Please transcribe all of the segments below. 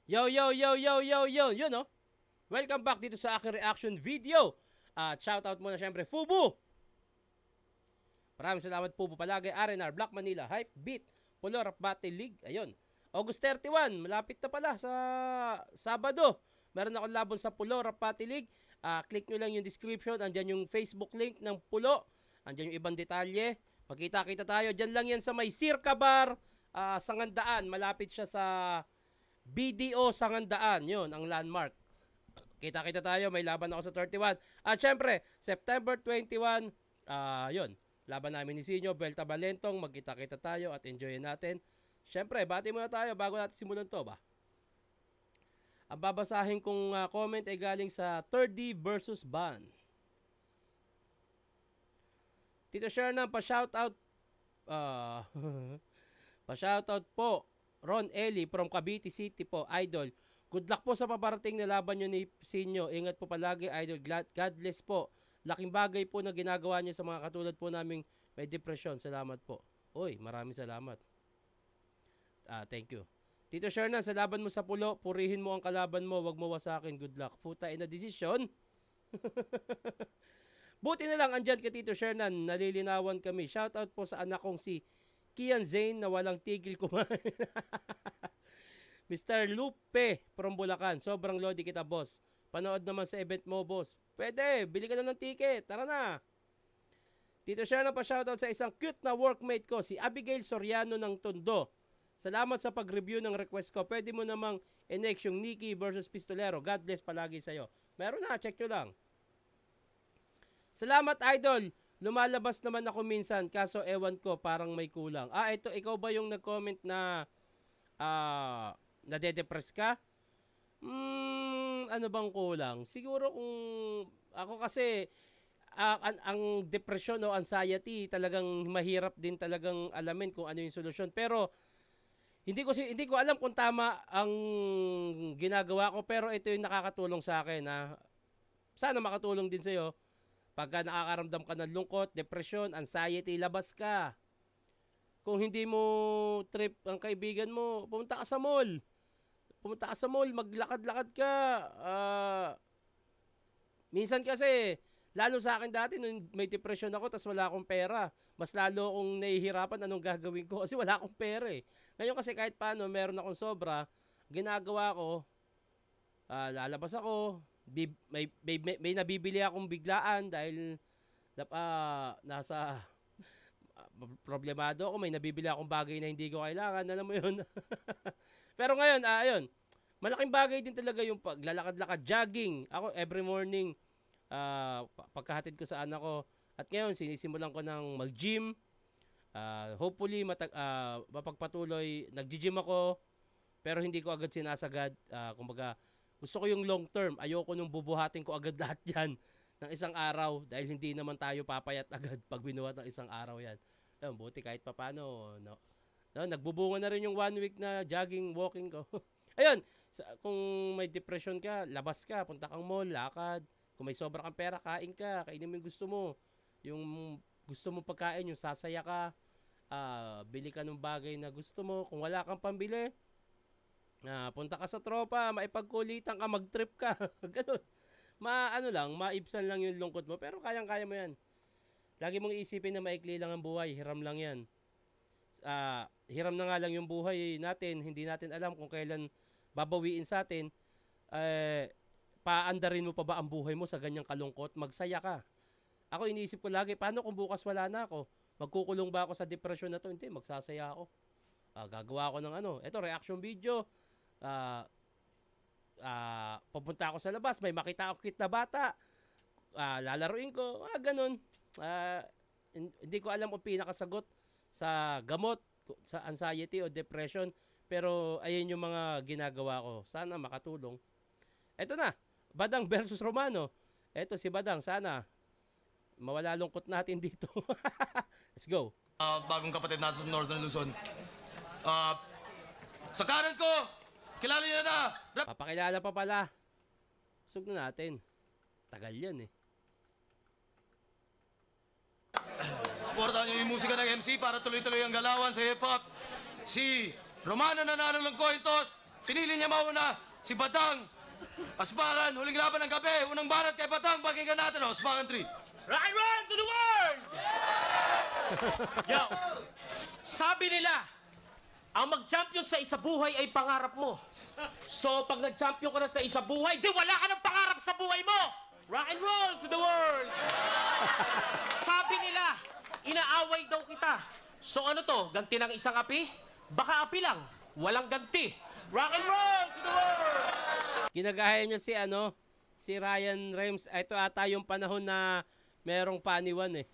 Yo, yo, yo, yo, yo, yo, yun no? Welcome back dito sa aking reaction video. At shoutout muna syempre, Fubu! Maraming salamat Fubu palagi, RNR, Black Manila, Hype Beat, Pulo Rap Battle League, ayun. August 31, malapit na pala sa Sabado. Meron akong labon sa Pulo Rap Battle League. Click nyo lang yung description, andyan yung Facebook link ng Pulo. Andyan yung ibang detalye. Magkita-kita tayo, dyan lang yan sa may Circa Bar, Sangandaan. Malapit siya sa BDO Sangandaan, yun ang landmark. Kita-kita tayo, may laban ako sa 31. At syempre, September 21, yun, laban namin ni Sinyo, Belta Balentong, magkita-kita tayo at enjoyin natin. Syempre, bati muna tayo bago natin simulan to ba. Ang babasahin kong comment ay galing sa 3D versus Ban. Tito Shernan, pa-shoutout, pa-shoutout po. Ron Eli from Cavite City po, Idol. Good luck po sa paparating na laban nyo ni Sinyo. Ingat po palagi, Idol. God bless po. Laking bagay po na ginagawa nyo sa mga katulad po naming may depresyon. Salamat po. Uy, maraming salamat. Thank you. Tito Shernan, sa laban mo sa Pulo, purihin mo ang kalaban mo. Wag mo wasakin. Good luck. Puta ina desisyon. Buti na lang andyan ka Tito Shernan. Nalilinawan kami. Shoutout po sa anak kong si Kian Zane na walang tigil kumain. Mr. Lupe from Bulacan. Sobrang lodi kita, boss. Panood naman sa event mo, boss. Pwede, bili ka na ng ticket. Tara na. Tito Sherna, pa shoutout sa isang cute na workmate ko, si Abigail Soriano ng Tondo. Salamat sa pag-review ng request ko. Pwede mo namang enex yung Nikki versus Pistolero. God bless palagi sa'yo. Meron na, check nyo lang. Salamat, Idol. Lumalabas naman ako minsan, kaso ewan ko, parang may kulang. Ito, ikaw ba yung nag-comment na nade-depress ka? Ano bang kulang? Siguro kung ako kasi, ang depression o anxiety, talagang mahirap din talagang alamin kung ano yung solusyon. Pero, hindi ko alam kung tama ang ginagawa ko, pero ito yung nakakatulong sa akin. Sana makatulong din sa'yo. Pagka nakakaramdam ka ng lungkot, depression, anxiety, labas ka. Kung hindi mo trip ang kaibigan mo, pumunta ka sa mall. Pumunta ka sa mall, maglakad-lakad ka. Minsan kasi, lalo sa akin dati, nung may depression ako, tas wala akong pera. Mas lalo akong nahihirapan anong gagawin ko kasi wala akong pera eh. Ngayon kasi kahit paano, meron akong sobra, ginagawa ko, lalabas ako, may nabibili akong biglaan dahil nasa problemado ako, may nabibili akong bagay na hindi ko kailangan, alam mo yun. Pero ngayon, ayun, malaking bagay din talaga yung paglalakad-lakad, jogging. Ako every morning, pagkahatid ko sa anak ko, at ngayon sinisimulan ko ng mag-gym. Hopefully mapagpatuloy, nag-gym ako, pero hindi ko agad sinasagad. Kumbaga, gusto ko yung long term. Ayoko nung bubuhatin ko agad lahat yan ng isang araw dahil hindi naman tayo papayat agad pag binuhat ng isang araw yan. Buti kahit papano, nagbubunga na rin yung 1 week na jogging, walking ko. Ayun, kung may depression ka, labas ka, punta kang mall, lakad. Kung may sobra kang pera, kain ka, kainin mo yung gusto mo. Yung gusto mo pagkain, yung sasaya ka, bili ka ng bagay na gusto mo. Kung wala kang pambili, punta ka sa tropa, maipagkulitan ka, mag-trip ka. Ganun. Maibsan lang yung lungkot mo. Pero kayang-kaya mo yan. Lagi mong isipin na maikli lang ang buhay. Hiram lang yan. Hiram na nga lang yung buhay natin. Hindi natin alam kung kailan babawiin sa atin. Paandarin mo pa ba ang buhay mo sa ganyang kalungkot? Magsaya ka. Ako iniisip ko lagi, paano kung bukas wala na ako? Magkukulong ba ako sa depression na to? Hindi, magsasaya ako. Gagawa ako ng ito reaction video. Pupunta ako sa labas, may makita ako cute na bata. Lalaruin ko, ganun. Hindi ko alam kung pinakasagot sa gamot, sa anxiety o depression. Pero ayun yung mga ginagawa ko. Sana makatulong. Eto na, Badang versus Romano. Eto si Badang, sana mawala lungkot natin dito. Let's go. Bagong kapatid natin sa Northern Luzon. Sa kanan ko, kilala niyo na. Papakilala pa pala. Usog na natin. Tagal yan eh. Supportahan niyo yung musika ng MC para tuloy-tuloy ang galawan sa hip-hop. Si Romano nanalo ng coin toss. Pinili niya mauna si Batang. Aspakan, huling laban ng gabi. Unang barat kay Batang. Pakinggan natin, oh. Aspakan 3. Rock and roll to the world! Yo, sabi nila, ang mag-champion sa isa buhay ay pangarap mo. So, pag nag-champion ka na sa isa buhay, di wala ka ng pangarap sa buhay mo! Rock and roll to the world! Sabi nila, inaaway daw kita. So ano to, ganti ng isang api? Baka api lang, walang ganti. Rock and roll to the world! Ginagaya niya si Ryan Rems. Ito ata yung panahon na merong paniwan eh.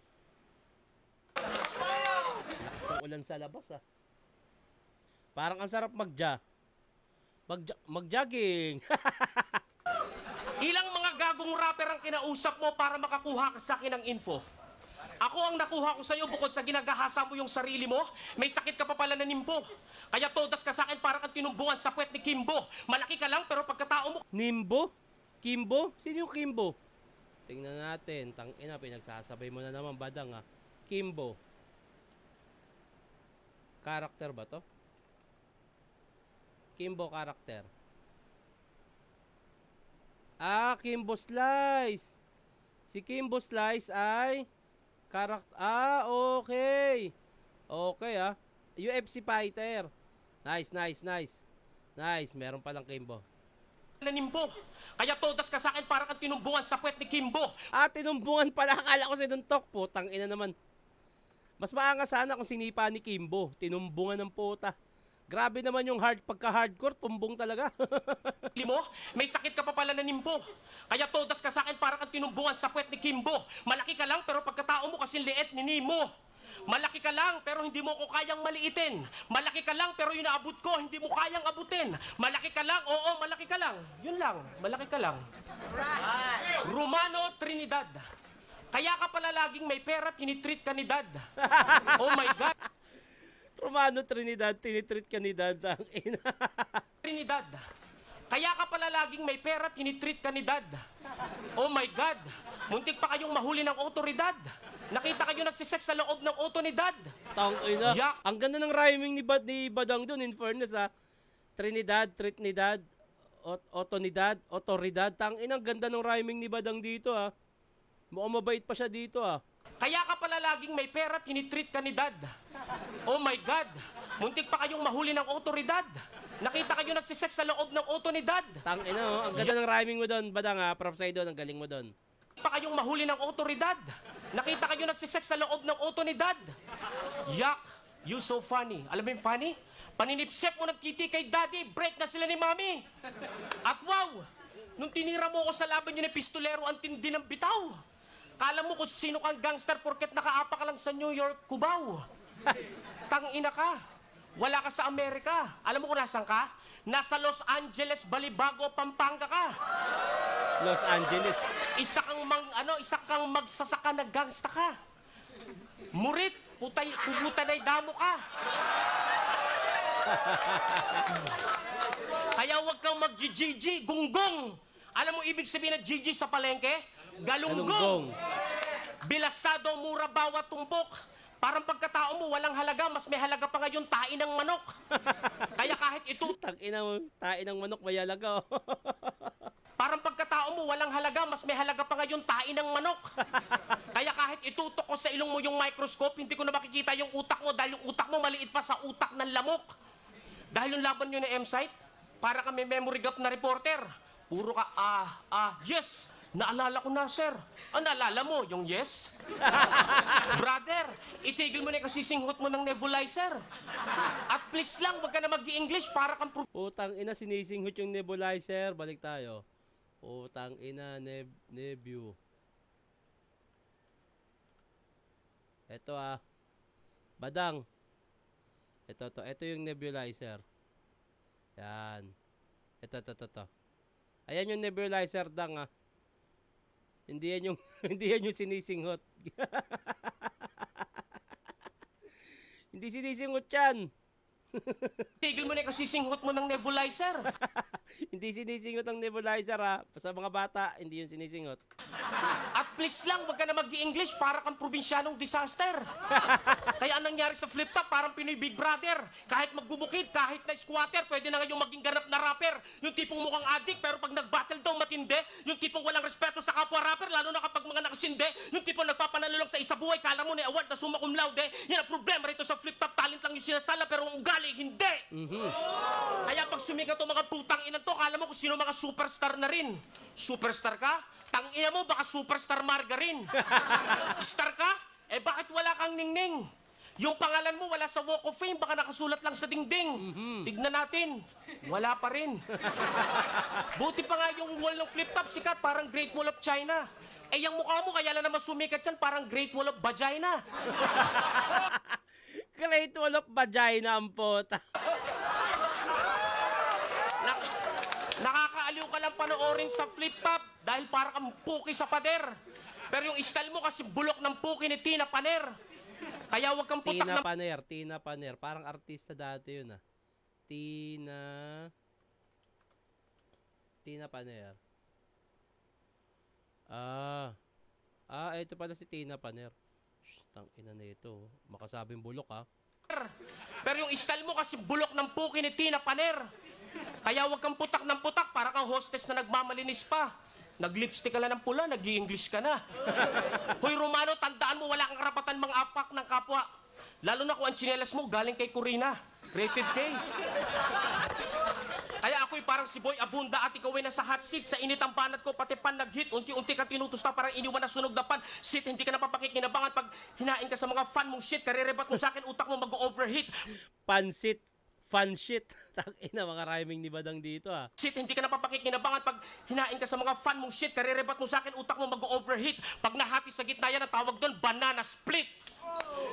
Lakas ng ulan sa labas ah. Parang ang sarap mag-jogging. Ilang mga gagong rapper ang kinausap mo para makakuha ka sa akin ng info? Ako ang nakuha ko sa'yo bukod sa ginagahasa mo yung sarili mo, may sakit ka pa pala na nimbo. Kaya todas ka sa akin para kang tinumbungan sa puwet ni Kimbo. Malaki ka lang pero pagkatao mo... Nimbo? Kimbo? Sino yung Kimbo? Tingnan natin. Tangina, pinagsasabay mo na naman, badang ah. Kimbo. Karakter ba to? Kimbo karakter. Ah, Kimbo Slice. Si Kimbo Slice ay okay. Okay ah. UFC fighter. Nice. Nice, meron palang Kimbo. Nanimbo. Kaya todas ka sa akin para kang tinumbungan sa puwet ni Kimbo. Ah, tinumbungan pala. Akala ko sinuntok. Putang ina naman. Mas maangas sana kung sinipa ni Kimbo. Tinumbungan ng puta. Grabe naman yung pagka-hardcore, tumbong talaga. Mo, may sakit ka pa pala na nimbo. Kaya todas ka sa akin para kang tinumbungan sa puwet ni Kimbo. Malaki ka lang pero pagkatao mo kasing liit ni Nemo. Malaki ka lang pero hindi mo ko kayang maliitin. Malaki ka lang pero yung naabot ko hindi mo kayang abutin. Malaki ka lang, oo, malaki ka lang. Yun lang, malaki ka lang. Romano Trinidad. Kaya ka pala laging may pera, tinitreat ka ni Dad. Oh my God. Romano Trinidad, tinitreat ka ni Dad. Ang ina. Trinidad. Kaya ka pala laging may pera, tinitreat ka ni Dad. Oh my God. Muntik pa kayong mahuli ng otoridad. Nakita kayo nagsisex sa loob ng auto ni Dad. Tang ina. Yak. Ang ganda ng rhyming ni Badang dun, in fairness ha. Trinidad, Trinidad, Otonidad, Otoridad. Tang ina, ang ganda ng rhyming ni Badang dito ha. Mukhang mabait pa siya dito ha. Kaya ka pala laging may pera, tinitreat ka ni Dad. Oh my God. Muntik pa kayong mahuli ng otoridad. Nakita kayo nagsisex sa loob ng auto ni Dad. Tang ina, oh. Ang ganda ng rhyming mo doon, Badang ha. Props sa'yo doon, ang galing mo doon. Pa kayong mahuli ng otoridad. Nakita kayo nagsisex sa loob ng auto ni Dad. Yak, you so funny. Alam mo yung funny? Paninipsep mo nagkiti kay Daddy, break na sila ni Mami. At wow, nung tinira mo ako sa laban yun ng pistolero, ang tindi ng bitaw. Kala mo kung sino kang gangster porket nakaapa ka lang sa New York, Cubao. Tangina ka. Wala ka sa Amerika. Alam mo kung nasan ka? Nasa Los Angeles, Balibago, Pampanga ka. Los Angeles. Isa kang magsasaka na gangsta ka. Murit, pugutan ay damo ka. Kaya huwag kang mag-GG, gunggong. Alam mo ibig sabihin ng GG sa palengke? Galunggong. Bilasado, mura, bawat tumpok. Parang pagkatao mo, walang halaga, mas may halaga pa ngayon, tain ng manok. Kaya kahit ito... Tangina mo, tain ng manok, may halaga oh. Parang pagkatao mo, walang halaga, mas may halaga pa ngayon, tain ng manok. Kaya kahit itutok ko sa ilong mo yung microscope, hindi ko na makikita yung utak mo dahil yung utak mo maliit pa sa utak ng lamok. Dahil yung laban nyo na M-Site, para kami memory gap na reporter. Puro ka, yes, naalala ko na, sir. Naalala mo, yung yes? Brother, itigil mo na yung kasisinghot mo ng nebulizer. At please lang, wag ka na mag-i-English para kang... Putang ina, sinisinghot yung nebulizer. Balik tayo. Putang ina, Nebu. Ito Badang. Ito yung nebulizer. Yan. Ito. Ayan yung nebulizer, Dang Hindi yan yung sinisinghot. Hindi sinisinghot yan. Tigil mo na yung kasisinghot mo ng nebulizer. Hindi sinisingot ang nebulizer ha. Sa mga bata, hindi yun sinisingot. At please lang, wag ka na mag-i-English para kang probinsyanong disaster. Kaya ang nangyari sa flip top, parang Pinoy Big Brother. Kahit magbubukid, kahit na squatter, pwede na ngayong maging ganap na rapper. Yung tipong mukhang addict, pero pag nag-battle daw matindi. Yung tipong walang respeto sa kapwa rapper, lalo na kapag mga nakasinde. Yung tipong nagpapanalo lang sa isa buhay, kala mo na award na summa cum laude. Yan ang problema rito sa flip top, talent lang yung sinasala, pero ang ugali, hindi. Kaya pag sumikat to mga putang ina to, kala mo kung sino mga superstar na rin. Superstar ka? Tangina mo, baka superstar margarine. Star ka? Eh bakit wala kang ningning? Yung pangalan mo wala sa Walk of Fame, baka nakasulat lang sa dingding. Tignan natin, wala pa rin. Buti pa nga yung wall ng flip top sikat, parang Great Wall of China. Eh yung mukha mo, kaya lang naman sumikat yan, parang Great Wall of Vagina. Great Wall of Vagina ang puta. Nakakaaliw ka lang panoorin sa flip top dahil para kang puki sa pader. Pero yung style mo kasi bulok ng puki ni Tina Paner. Kaya wag kang putak Tina na... Paner, Tina Paner. Parang artista dati yun ah. Tina Paner. Ito pala si Tina Paner. Tangina na ito. Makasabing bulok ah. Pero yung style mo kasi bulok ng puki ni Tina Paner. Kaya wag kang putak ng putak para kang hostess na nagmamalinis pa. Nag-lipstick ka lang ng pula, nag-i-English ka na. Hoy Romano, tandaan mo wala kang karapatan mang apak ng kapwa. Lalo na kung ang tsinelas mo galing kay Corina. Rated K. Kaya ako'y parang si Boy Abunda at ikaw ay nasa hot seat. Sa init ang banat ko, pati pan nag-hit. Unti-unti ka tinutusta parang iniwan na sunog na pan. Sit, hindi ka napapakikinabangan pag hinain ka sa mga fan mong shit. Karerebat mo sa akin, utak mo mag-overheat. Pansit. Fun shit. Tangina mga rhyming ni Badang dito ah. Shit, hindi ka napapakikinabangan pag hinain ka sa mga fan mong shit. Karerebat mo sa akin, utak mo mag-overheat. Pag nahati sa gitna yan, ang tawag doon, banana split.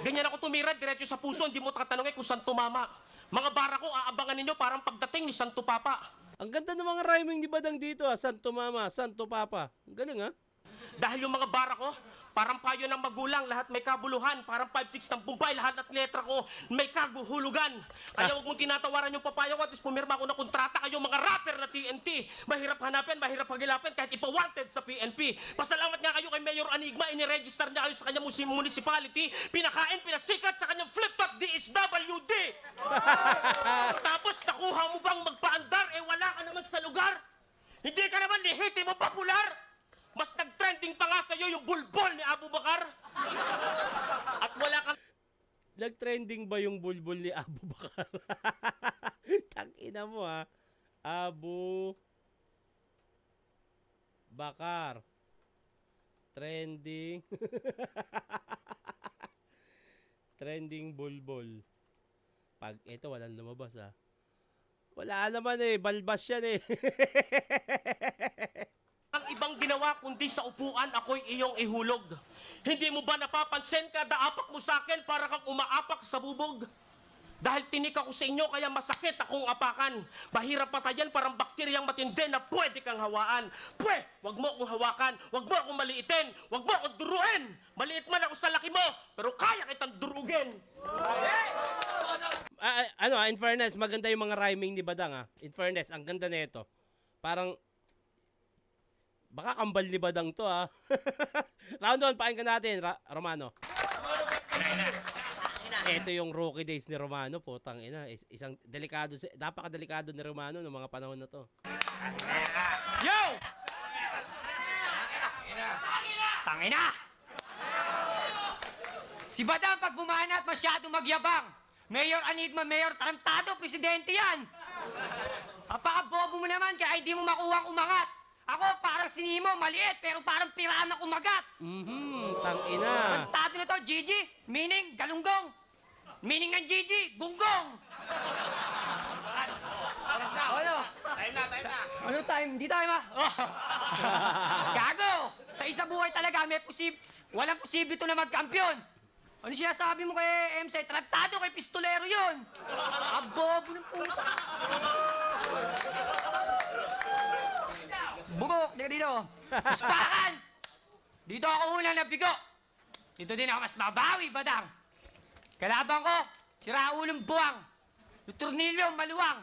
Ganyan ako tumira, diretso sa puso, hindi mo tatanungin kung saan tumama. Mga bara ko, aabangan ninyo parang pagdating ni Santo Papa. Ang ganda ng mga rhyming ni Badang dito ah. Santo Mama, Santo Papa. Ang galing ah. Dahil yung mga bara ko, parang payo ng magulang, lahat may kabuluhan. Parang 5-6 ng Bombay, lahat at letra ko may kaguhulugan. Kaya huwag mong tinatawaran yung papaya ko at is pumirma ko ng kontrata kayo mga rapper na TNT. Mahirap hanapin, mahirap pagilapin kahit ipa-wanted sa PNP. Pasalamat nga kayo kay Mayor Anigma, iniregister niya kayo sa kanyang municipality. Pinakain, pinasikat sa kanyang flip-top DSWD. Tapos nakuha mo bang magpaandar, eh wala ka naman sa lugar. Hindi ka naman lehitimo popular. Mas nag-trending pa nga sa'yo yung bulbol ni Abu Bakar. At wala kang... Nag-trending ba yung bulbul ni Abu Bakar? Tangina mo ha. Abu Bakar. Trending. Trending bulbul. Pag ito walang lumabas ha. Wala naman eh. Balbas yan eh. Ang ibang ginawa kundi sa upuan ako'y iyong ihulog. Hindi mo ba napapansin kada apak mo sa akin para kang umaapak sa bubog? Dahil tinik ako sa inyo kaya masakit akong apakan. Mahirap patayan parang bakteryang matindi na pwede kang hawaan. Wag mo akong hawakan, wag mo akong maliitin, wag mo akong duruin. Maliit man ako sa laki mo, pero kaya kitang durugin. In fairness, maganda yung mga rhyming ni Badang ah. In fairness, ang ganda nito. Parang baka kambal ni Badang to ah. Round 1, pakinggan natin, Romano. Ito yung rookie days ni Romano, putang ina. Isang delikado, napakadelikado ni Romano ng mga panahon na to. Yo! Tangina! Si Badang pag bumanat masyado magyabang. Mayor Anigma, Mayor Tarantado, presidente yan. Apaka-bobo mo naman kaya hindi mo makuha umangat. Ako, parang sinimo, maliit, pero parang pirana kumagat. Tangina. Tarantado na to, Gigi, meaning galunggong. Meaning ng Gigi, bunggong. Ano? Time na. Ano time? Hindi time ah. Oh. Gago! Sa isa buhay talaga, walang posible ito na magkampiyon. Ano sinasabi mo kay MC? Tratado kay pistolero yun. Abobo ng puta. Bugok, di ka dito. Puspakan! Dito ako unang nabigo. Dito din ako mas mabawi, Badang. Kalaban ko, si Raulong Buwang. Yung Tornilyo, maluwang.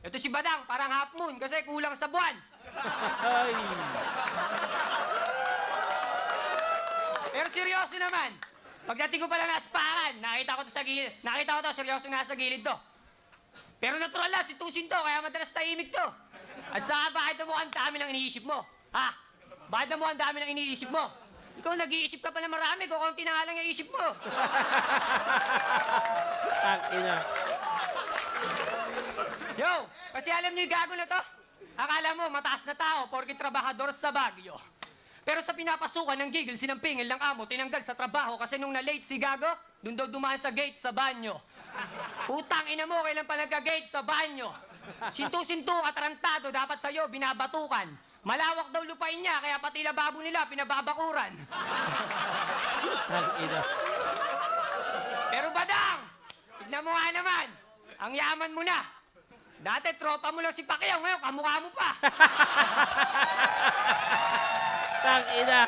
Ito si Badang, parang half moon kasi kulang sa buwan. Ay. Pero seryoso naman. Pagdating ko pala na asparan, nakita ko to sa gilid. Nakita ko to, seryoso nasa gilid to. Pero natural lang, si Tusin to, kaya madalas tahimik to. At saka, bakit mo ang dami ng iniisip mo? Ha? Bakit mo ang dami ng iniisip mo? Ikaw nag-iisip ka pala marami, kukunti na nga lang yung isip mo. Tangina. Yo, kasi alam niyo yung gago na to? Akala mo, mataas na tao, porke trabahador sa Baguio. Pero sa pinapasukan ng gigil, sinampingil ng amo, tinanggal sa trabaho kasi nung na-late si Gago, dun daw dumaan sa gate sa banyo. Utang ina mo, kailan pa nagka-gate sa banyo? Sintu-sintu, atarantado, dapat sa'yo, binabatukan. Malawak daw lupain niya, kaya pati lababo nila, pinababakuran. Tangina. Pero Badang, tignan mo nga naman, ang yaman mo na. Dati tropa mo lang si Pacquiao, ngayon kamukha mo pa. Tangina.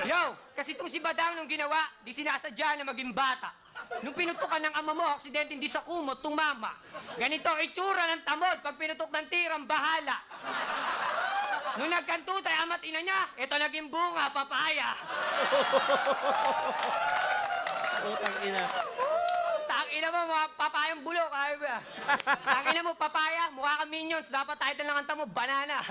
Yo, kasi itong si Badang nung ginawa, di sinasadya na maging bata. Nung pinutukan ng ama mo, aksidente hindi sa kumot, tumama. Ganito, itsura ng tamod, pag pinutok ng tirang bahala. Nung nagkantutay, ama't ina niya, ito naging bunga, papaya. Putang ina. Tangina mo, mga papayang bulok, ay ba? Tangina mo, papaya, mukha ka Minions, dapat title ng kanta mo, banana.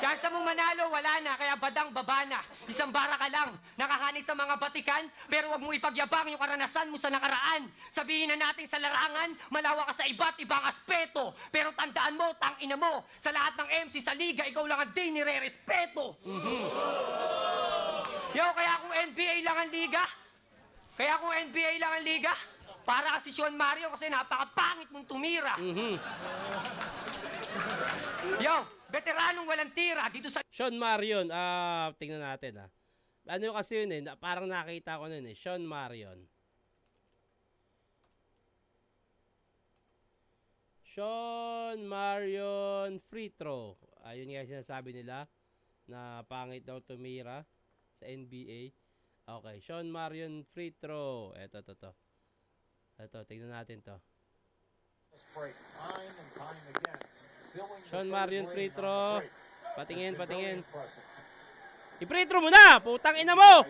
Chance mo manalo, wala na, kaya Badang baba na. Isang bara ka lang, nakakanis sa mga batikan, pero wag mo ipagyabang yung karanasan mo sa nakaraan. Sabihin na natin sa larangan, malawa ka sa iba't ibang aspeto. Pero tandaan mo, tangina mo, sa lahat ng MC sa liga, ikaw lang ang di nire-respeto. Yo, kaya kung NBA lang ang liga, para ka si Sean Mario kasi napakapangit mong tumira. Yo, veteranong walang tira dito sa... Sean Marion, tingnan natin Ano kasi yun parang nakita ko nun Sean Marion. Sean Marion free throw. Ayun nga sinasabi nila na pangit daw tumira sa NBA. Okay, Sean Marion free throw. Ito. Ito, tingnan natin to. Sean Marion free throw. Patingin. I-free throw mo na! Putang ina mo!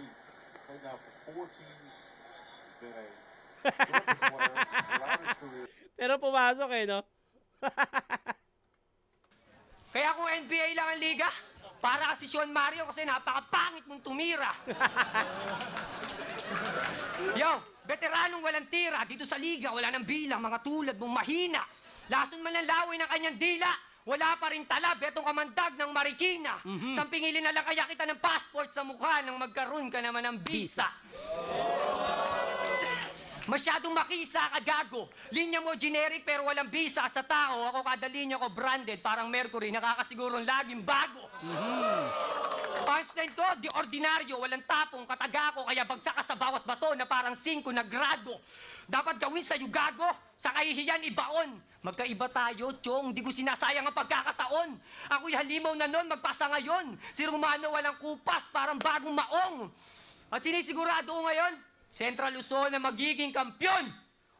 Pero pumasok no? Kaya kung NBA lang ang liga, para ka si Sean Mario kasi napakapangit mong tumira. Yo, veteranong walang tira dito sa liga, wala nang bilang, mga tulad mong mahina. Lason man ang laway ng kanyang dila, wala pa rin tala, betong kamandag ng Marikina. Sampingilin na lang kaya kita ng passport sa mukha nang magkaroon ka naman ng visa. Masyadong makisa ka, gago. Linya mo generic pero walang visa sa tao. Ako kada linya ko branded, parang Mercury, nakakasigurong laging bago. Punchline ko, di ordinaryo, walang tapong, kataga ko, kaya bagsak ka sa bawat bato na parang 5 na grado. Dapat gawin sa'yo, gago, sa kahihiyan ibaon. Magkaiba tayo, Chong, di ko sinasayang ang pagkakataon. Ako'y halimaw na nun, magpasa ngayon. Si Romano walang kupas, parang bagong maong. At sinisigurado ko ngayon, Central Luzon na magiging kampyon.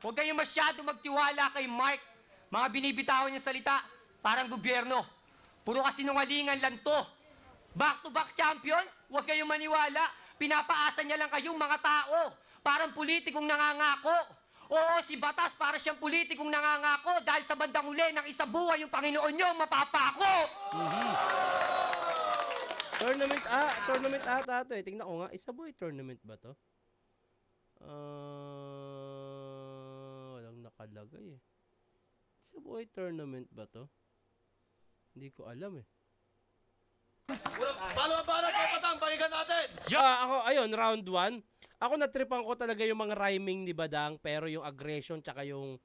Huwag kayong masyado magtiwala kay Mark. Mga binibitawan niya salita, parang gobyerno. Puro kasinungalingan lang to. Back-to-back champion, huwag kayong maniwala. Pinapaasa niya lang kayong mga tao. Parang politikong nangangako. Oo, si Batas para siyang politikong nangangako dahil sa bandang uli ng isa buhay yung Panginoon niyo mapapako. Tournament ata ito Tingnan ko nga, isa buhay tournament ba to? Walang nakalagay Isa buhay tournament ba to? Hindi ko alam Palo ang barat kay Batang, pakinggan natin! Ako, ayun, round 1. Ako natripan ko talaga yung mga rhyming ni Badang, pero yung aggression tsaka yung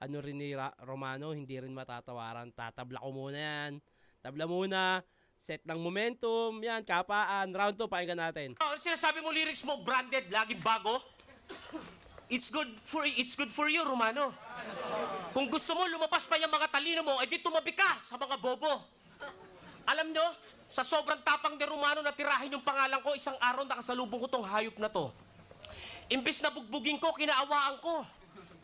ano rin ni Romano, hindi rin matatawaran. Tatabla ko muna yan. Tabla muna, set ng momentum, yan, kapaan. Round 2, pakinggan natin. Ano sinasabi mo lyrics mo, branded, laging bago? It's good for you, Romano. Kung gusto mo, lumabas pa yung mga talino mo, edi tumabi ka sa mga bobo. Alam nyo, sa sobrang tapang ni Romano na tirahin yung pangalan ko, isang araw nakasalubong ko tong hayop na to. Imbis na bugbugin ko, kinaawaan ko.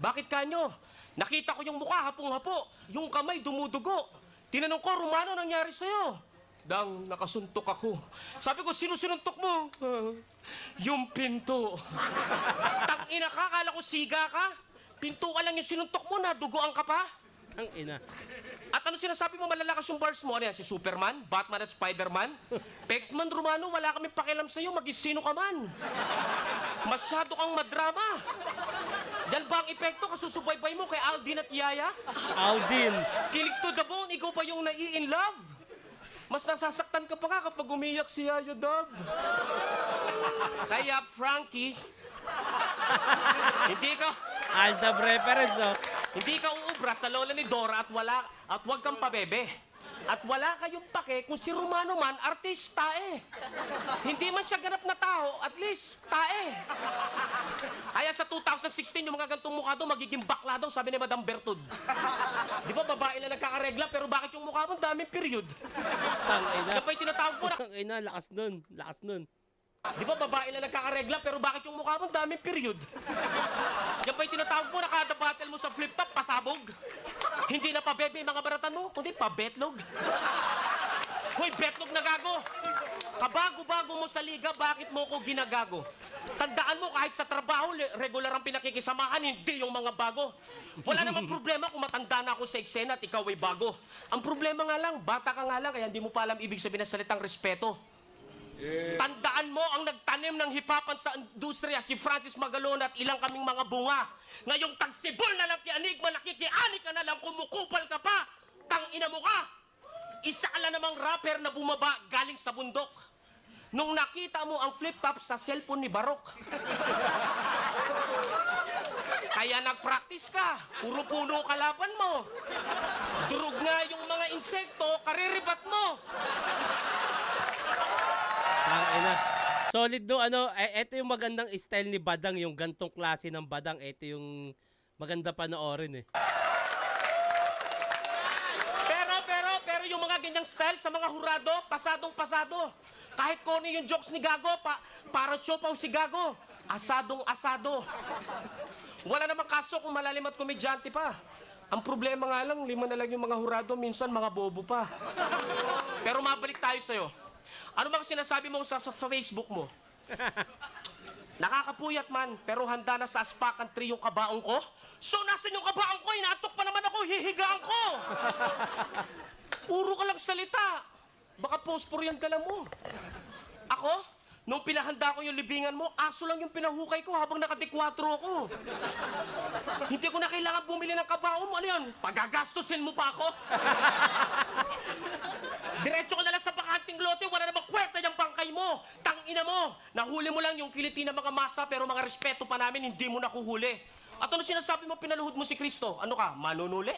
Bakit kanyo? Nakita ko yung mukha, hapong-hapo. Yung kamay, dumudugo. Tinanong ko, Romano, nangyari sa'yo? Dang, nakasuntok ako. Sabi ko, sino sinuntok mo? Yung pinto. Tangina ka, kala ko siga ka? Pinto ka lang yung sinuntok mo, nadugoan ka pa? Ang ina. At ano sinasabi mo, malalakas yung bars mo? Ano yan, si Superman, Batman at Spider-Man? Pexman, Romano, wala kami pakialam sa'yo, mag-sino ka man. Masyado kang madrama. Yan ba ang epekto kasusubaybay mo kay Aldin at Yaya? Aldin. Kilig to the bone, ikaw pa yung nai-in love. Mas nasasaktan ka pa nga kapag umiyak si Yaya Dog. Kaya, Frankie, hindi ka... Alda reference, oh. Hindi ka uubra sa lola ni Dora at wag kang pabebe. At wala kayong pake kung si Romano man, artista eh. Hindi man siya ganap na tao, at least, tae. Kaya sa 2016, yung mga gantong mukha doon, magiging bakla daw, sabi ni Madam Bertud. Di ba, babae na nagkakaregla, pero bakit yung mukha mo, daming period? Tangina. Yan pa yung tinatawag mo na... Tangina, lakas nun. Lakas nun. Di ba, babae na nagkakaregla, pero bakit yung mukha mo, daming period? Yan pa yung tinatawag mo na kada battle mo sa flip-top, pasabog. Hindi na pa bebe mga baratan mo, kundi pa betlog. Hoy, betlog na gago. Kabago-bago mo sa liga, bakit mo ko ginagago? Tandaan mo, kahit sa trabaho, regular ang pinakikisamahan, hindi yung mga bago. Wala namang problema kung matanda na ako sa eksena at ikaw ay bago. Ang problema nga lang, bata ka nga lang, kaya hindi mo pa alam ibig sabihin ng salitang respeto. Tandaan mo ang nagtanim ng hipapan sa industriya, si Francis Magalona at ilang kaming mga bunga. Ngayong tagsibol na lang kay Enigma, nakikiani ka na lang, kumukupal ka pa. Tangina mo ka! Isa ka lang namang rapper na bumaba galing sa bundok. Nung nakita mo ang flip-top sa cellphone ni Barok. Kaya nag-practice ka, puro puno kalaban mo. Durog nga yung mga insekto, kariribat mo. Ang ina. Solid no, ano, eto yung magandang style ni Badang, yung gantong klase ng Badang, eto yung maganda panoorin eh. Pero yung mga ganyang style sa mga hurado, pasadong-pasado. Kahit koni yung jokes ni Gago, parang show pa si Gago. Asadong-asado. Wala namang kaso kung malalim at komedyante pa. Ang problema nga lang, 5 na lang yung mga hurado, minsan mga bobo pa. Pero mabalik tayo sa'yo. Ano bang sinasabi mo sa Facebook mo? Nakakapuyat man, pero handa na sa aspakan tree yung kabaong ko? So, nasan yung kabaong ko? Inaantok pa naman ako, hihigaan ko! Puro ka lang salita. Baka pospor yan dala mo. Ako? Nung pinahanda ko yung libingan mo, aso lang yung pinahukay ko habang nakadekwatro ako. Hindi ko na kailangan bumili ng kabaong mo. Ano yun? Pagagastusin mo pa ako? Diretso ka na lang sa bakanting lote, wala namang kwenta yung bangkay mo. Tangina mo. Nahuli mo lang yung kiliti ng mga masa, pero mga respeto pa namin, hindi mo nakuhuli. At ano sinasabi mo, pinaluhod mo si Kristo? Ano ka, manunuli?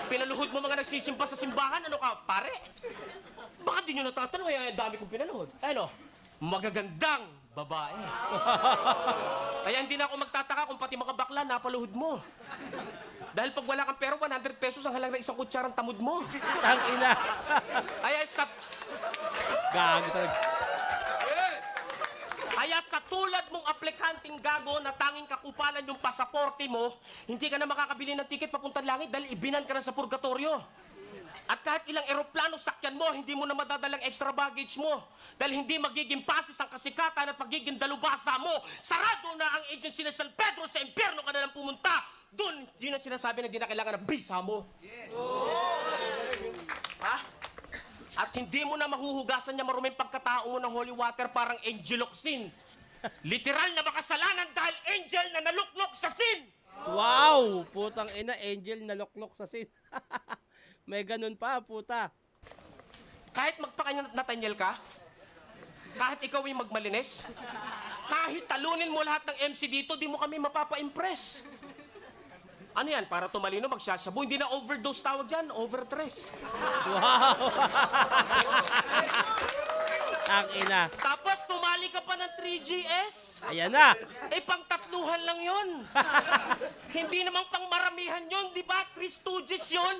Pinaluhod mo mga nagsisimba sa simbahan? Ano ka, pare? Baka di nyo natatanong, kaya dami kong pinaluhod. Ano? Magagandang babae. Kaya hindi na ako magtataka kung pati mga bakla napaluhod mo. Dahil pag wala kang pera, 100 pesos ang halaga ng isang kutsarang tamod mo. Ang ina. Kaya sa... Gago talaga. Kaya sa tulad mong aplikanting gago na tanging kakupalan yung pasaporte mo, hindi ka na makakabili ng tiket papuntang langit dahil ibinan ka na sa purgatorio. At kahit ilang eroplano sakyan mo, hindi mo na madadalang extra baggage mo. Dahil hindi magiging pasis ang kasikatan at magiging dalubhasa mo. Sarado na ang agency ng San Pedro, sa impyerno ka na lang pumunta. Doon, di na sinasabi na di na kailangan ng visa mo. Ha? At hindi mo na mahuhugasan niya maruming pagkatao mo ng holy water parang angeloxin. Literal na makasalanan dahil angel na naluklok sa sin. Wow! Putang ina, angel na loklok sa sin. May ganun pa, puta. Kahit magpaka-Nathaniel ka, kahit ikaw ay magmalinis, kahit talunin mo lahat ng MC dito, di mo kami mapapa-impress. Ano yan? Para tumalino, magsasyabu. Hindi na overdose tawag dyan, overdress. Wow! Ang ina. Tapos, sumali ka pa ng 3GS? Ayan na. Eh, pang-tatluhan lang yun. Hindi naman pang maramihan yun, di ba? 3 Stooges yun.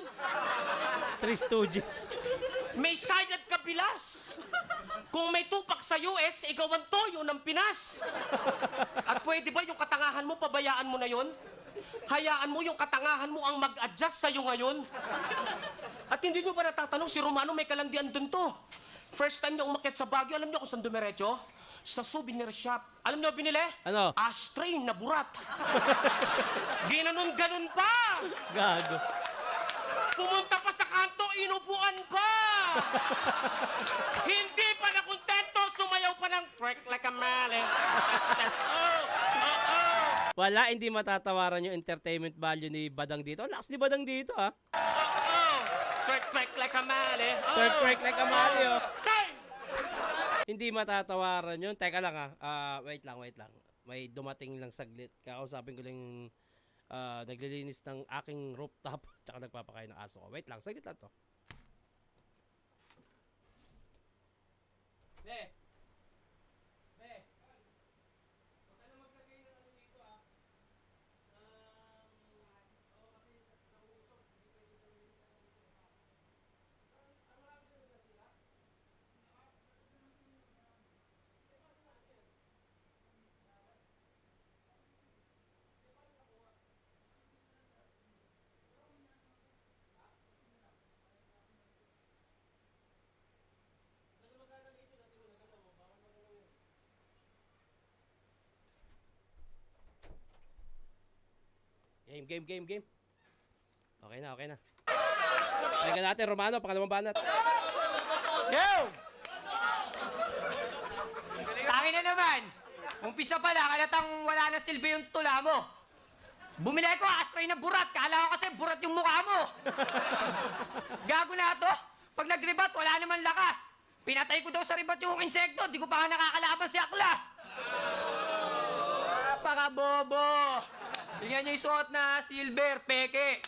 3 Stooges. May sayad ka bilas. Kung may tupak sa US, ikaw ang toyo ng Pinas. At pwede ba yung katangahan mo, pabayaan mo na yun? Hayaan mo yung katangahan mo ang mag-adjust sa'yo ngayon. At hindi nyo ba natatanong, si Romano may kalandian dun to. First time niya umakyat sa Baguio, alam niyo kung saan dumiretso? Sa souvenir shop. Alam niyo binili? Ano? Ashtray na burat. Ginanon-ganon pa. Gago. Pumunta pa sa kanto, inupuan pa. Hindi pa nakontento, sumayaw pa ng twerk like a man. Wala, hindi matatawaran yung entertainment value ni Badang dito. Lakas ni Badang dito, ha? Twerk like a man. Twerk like a Mario. Time! Hindi matatawaran yun. Teka lang, ha? Wait lang. May dumating lang saglit. Kakausapin ko lang yung naglilinis ng aking rooftop tsaka nagpapakain ng aso ko. Wait lang, saglit lang to. Game. Okay na. Teka natin, Romano, pangalawang banat. Yo! Tangin na naman. Umpisa pa lang, halatang wala na silbi yung tula mo. Bumili ko ashtray na burat. Kala ko kasi burat yung mukha mo. Gago na to. Pag nagribat, wala naman lakas. Pinatay ko daw sa ribat yung insekto. Di ko pa nga nakakalaban si Aklas. Paka-bobo. Tingnan niyo yung suot na silver, peke.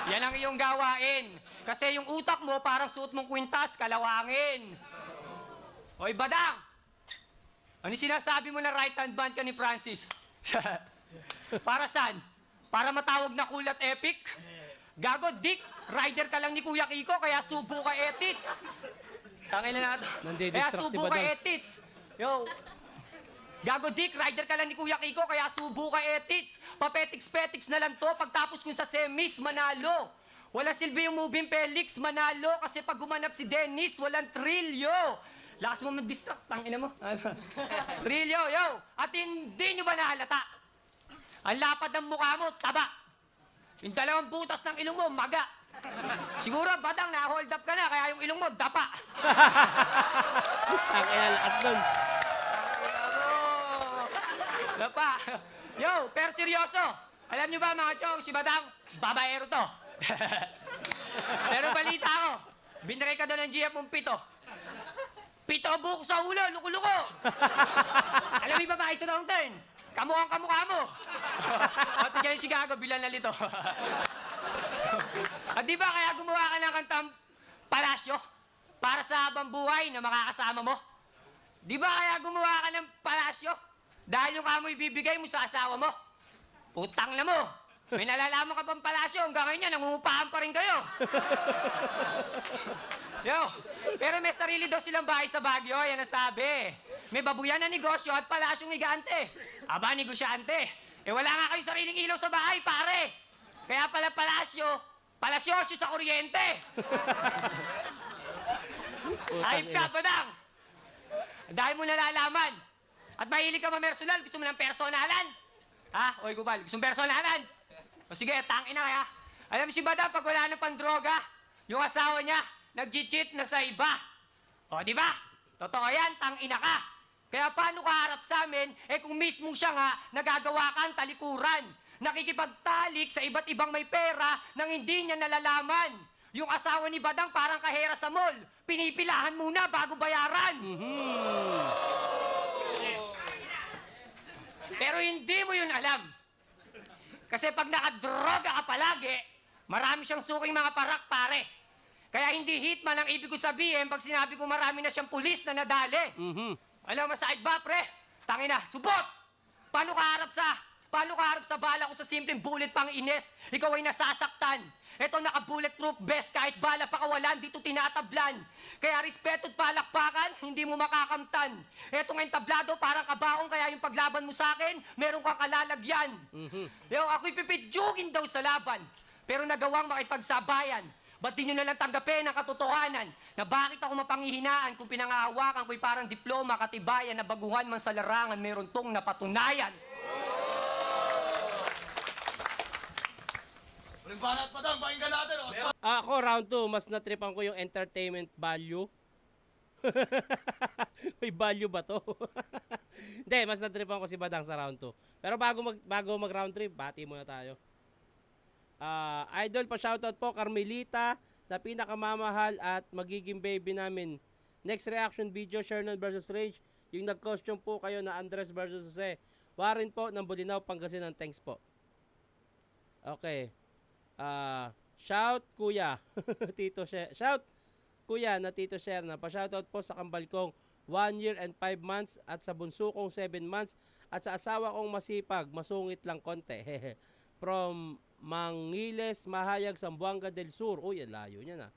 Yan ang iyong gawain. Kasi yung utak mo, parang suot mong kwintas, kalawangin. Hoy, Badang! Ano sinasabi mo na right-hand band ka ni Francis? Para saan? Para matawag na cool at epic? Gago, Dick! Rider ka lang ni Kuya Kiko, kaya subo ka etits. Tangin na natin. Kaya Nandidistract si subo ka Badang. etits. Yo, Gago Dick, rider ka lang ni Kuya Kiko, kaya subo ka etits. Papetiks-petiks na lang to, pagtapos kung sa semis, manalo. Wala silbi yung moving Felix, manalo. Kasi pag gumanap si Dennis, walang trilyo. Lakas mo mag-distract, tangina mo. Trilyo, yo. At hindi nyo ba nahalata? Ang lapad ng mukha mo, taba. Yung dalawang butas ng ilong mo, maga. Siguro, Badang, na-hold up ka na, kaya yung ilong mo, dapa. Ang lakas nun. Dapa. Yo, pero seryoso. Alam nyo ba mga chong, si Badang, babaero to. Pero balita ko, binray ka doon ng GF mong 7. 7 buhok sa ulo, luko-luko. Alam mo yung babae sa long turn? Kamukhang kamukha mo. At tigyan si Gago, bilang nalito. At di ba kaya gumawa ka ng kantang palasyo para sa habang buhay na makakasama mo? Di ba kaya gumawa ka ng palasyo dahil yung kamoy bibigay mo sa asawa mo? Putang na mo! May nalalaman ka pang palasyo, hanggang ngayon nangungupahan pa rin kayo. Yo, pero may sarili daw silang bahay sa Baguio, yan ang sabi. May babuyan na negosyo at palasyong higante. Aba, negosyante. Eh wala nga kayo sariling ilaw sa bahay, pare. Kaya pala palasyosyo sa kuryente. Ayip ka, Badang. Dahil mo nalalaman. At mahilig ka mamersonal, gusto mo ng personalan? Ha? Oy, Gubal, gusto mo personalan? O sige, tangina kaya. Alam mo si Badang, pag wala na pang droga, yung asawa niya, nag-cheat na sa iba. O, di ba? Totoo yan, tangina ka. Kaya paano ka harap sa amin, eh kung mismo siya nga, nagagawa kang talikuran. Nakikipagtalik sa iba't ibang may pera nang hindi niya nalalaman. Yung asawa ni Badang parang kahera sa mall. Pinipilahan muna bago bayaran. Pero hindi mo yun alam. Kasi pag nakadroga ka palagi, marami siyang suking mga parak, pare. Kaya hindi hitman ang ibig ko sabihin pag sinabi ko marami na siyang pulis na nadali. Alam, masakit ba, pre? Tangina, subot! Paano ka harap sa bala ko sa simpleng bullet pang ines? Ikaw ay nasasaktan. Ito naka-bulletproof vest, kahit bala pa kawalan, dito tinatablan. Kaya respeto at palakpakan, hindi mo makakamtan. Ito ngayong tablado, parang kabaong, kaya yung paglaban mo sa akin, meron kang kalalagyan. Yo, ako'y pipidyugin daw sa laban, pero nagawang makipagsabayan. Ba't di nyo nalang tanggapin ang katotohanan na bakit ako mapanghihinaan kung pinangahawakan ko'y parang diploma, katibayan na baguhan man sa larangan, meron tong napatunayan. Huling banat, Badang, pakinggan natin, oh. Ako, round 2, mas natripan ko yung entertainment value. May value ba to? Hindi, mas natripan ko si Badang sa round 2. Pero bago mag round 3, bati muna tayo. Idol, pa-shoutout po, Carmelita, sa pinakamamahal at magiging baby namin. Next reaction video, Shernon versus Rage. Yung nag-costume po kayo na Andres versus Jose. Warren po ng Bulinaw, Pangasinan. Thanks po. Okay. Shout kuya Tito Sher, shout kuya na Tito Sher na pa-shoutout po sa kambal kong 1 year and 5 months at sa bunso kong 7 months at sa asawa kong masipag, masungit lang konti. From Mangiles, Mahayag, Zamboanga del Sur. Uy, layo niya na.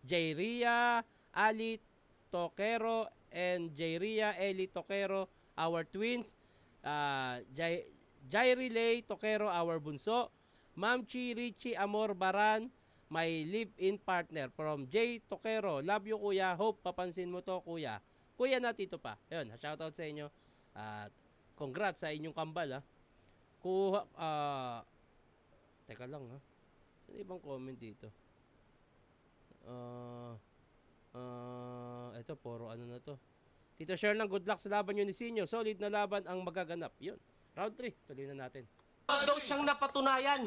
Jairia Ali Toquero and Jairia Eli Toquero, our twins. Jairilay Toquero, our bunso. Ma'am Chi Richie Amor Baran, my live-in partner from J. Toquero. Love you, kuya. Hope papansin mo to, kuya. Kuya na Tito pa. Ayun, shoutout sa inyo. At congrats sa inyong kambal, ha. Teka lang, ha. Saan ibang comment dito? Ito, puro ano na to. Tito Sher lang, good luck sa laban nyo ni Sinyo. Solid na laban ang magaganap. Yun. Round 3. Tuloy na natin. Daw siyang napatunayan.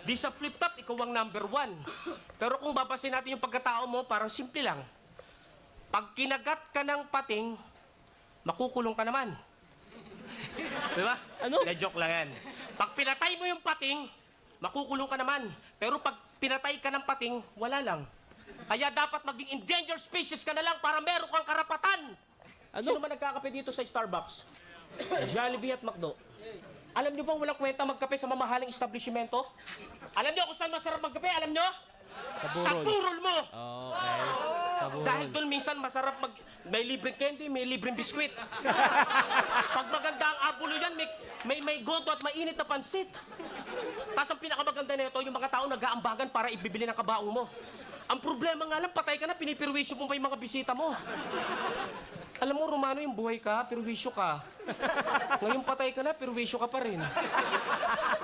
Di sa flip top, ikaw ang number 1. Pero kung babasin natin yung pagkatao mo, parang simple lang. Pag kinagat ka ng pating, makukulong ka naman. Diba? Ano? Na-joke lang yan. Pag pinatay mo yung pating, makukulong ka naman. Pero pag pinatay ka ng pating, wala lang. Kaya dapat maging endangered species ka na lang para meron kang karapatan. Ano? Sino man nagkakape dito sa Starbucks? Jollibee at McDo. Alam niyo bang walang kwenta magkape sa mamahaling establishmento? Alam niyo kung saan masarap magkape? Alam niyo? Sa burol mo! Okay. Sa burol. Dahil doon minsan masarap may libreng candy, may libreng biskwit. Pag maganda ang abulo yan, may goto at mainit na pansit. Tapos ang pinakamaganda nito, yung mga tao nag-aambagan para ibibili ng kabaong mo. Ang problema nga lang, patay ka na, pinipirwisyo mo pa yung mga bisita mo. Alam mo, Romano, yung buhay ka, pirwisyo ka. Ngayon patay ka na, pirwisyo ka pa rin.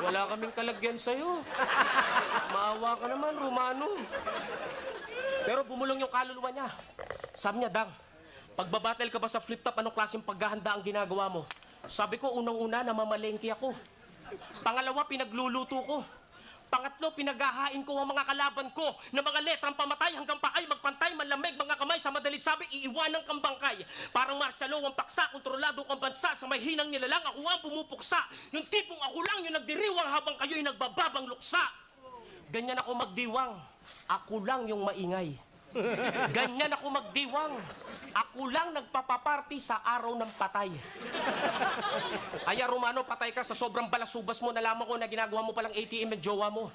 Wala kaming kalagyan sa'yo. Maawa ka naman, Romano. Pero bumulong yung kaluluwa niya. Sabi niya, Dang, pagbabattle ka ba sa flip-top, anong klaseng paghahanda ang ginagawa mo? Sabi ko, unang-una, namamalengke ako. Pangalawa, pinagluluto ko. Pangatlo, pinaghahain ko ang mga kalaban ko na mga letrang pamatay hanggang paay, magpantay, malamig, mga kamay, sa madalit sabi, iiwanan kang bangkay. Parang martial law ang paksa, kontrolado kang bansa, sa may hinang nilalang, ako ang pumupuksa. Yung tipong ako lang yung nagdiriwang habang kayo'y nagbababang luksa. Ganyan ako magdiwang, ako lang yung maingay. Ganyan ako magdiwang, ako lang nagpapaparty sa araw ng patay. Kaya Romano, patay ka sa sobrang balasubas mo. Nalaman ko na ginagawa mo palang ATM ng jowa mo.